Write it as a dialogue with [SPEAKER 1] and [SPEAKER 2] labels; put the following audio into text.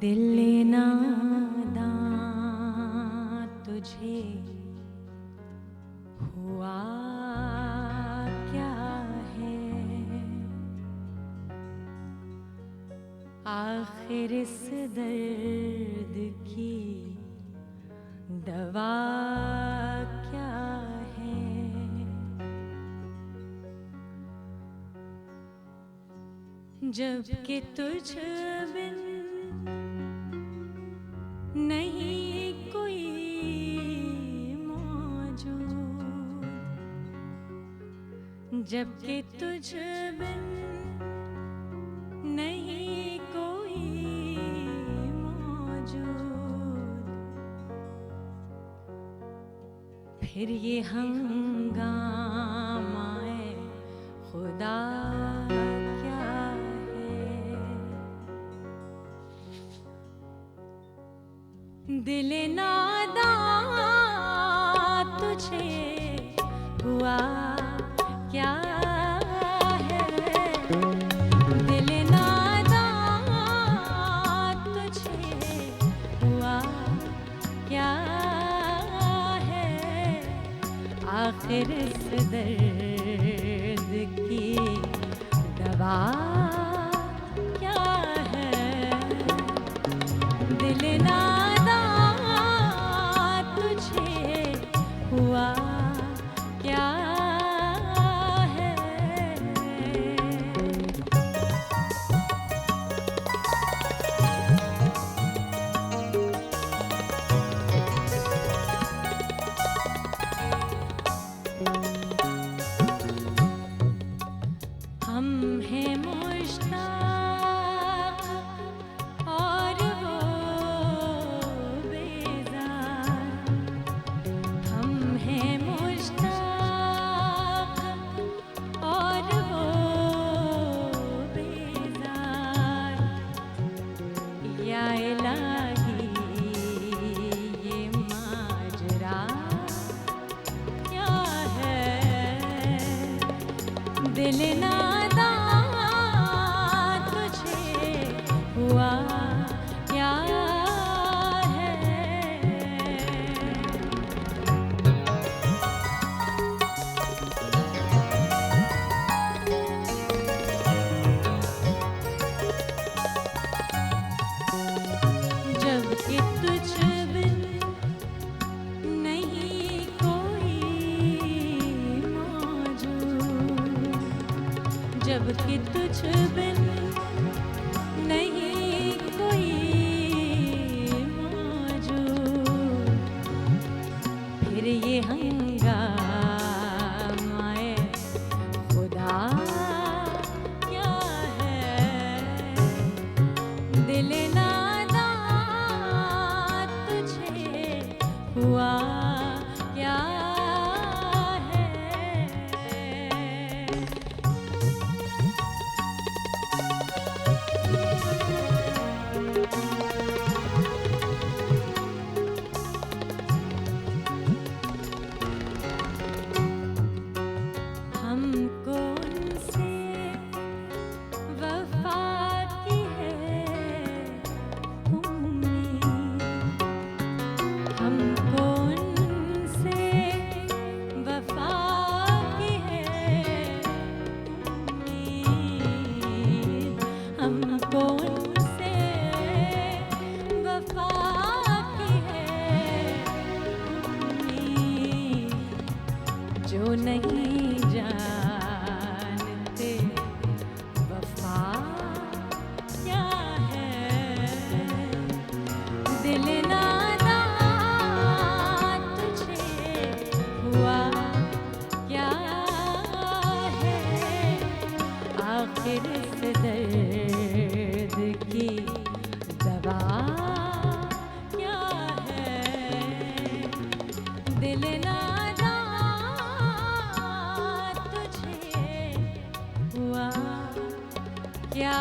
[SPEAKER 1] दिल नादां तुझे हुआ क्या है, आखिर इस दर्द की दवा क्या है। जबकि तुझ बिन नहीं कोई मौजूद, जबकि तुझ बिन नहीं कोई मौजूद, फिर ये हंगामाए खुदा क्या है। दिल नादां तुझे हुआ क्या है, दिल नादां तुझे हुआ क्या है, आखिर इस दर्द की दवा क्या है। दिल हुआ क्या है। हम हैं मुश्ताक और वो बेजार, हम हैं मुश्ताक और वो बेजार, या इलाही ये माजरा क्या है। दिल नादां तुझे हुआ क्या है। जबकि तुझ बिन नहीं कोई मौजूद, जबकि तुझ बिन नहीं कोई मौजूद, फिर ये हंगामाए खुदा क्या है। दिल नादां तुझे हुआ क्या है। हमको उनसे वफा की है उम्मीद, हमको उनसे वफा की है उम्मीद, हमको उनसे वफा की है उम्मीद, जो नहीं जानते वफा क्या है। दिल नादां तुझे हुआ क्या है, आखिर इस दर्द की दवा क्या है। दिल नादां तुझे हुआ क्या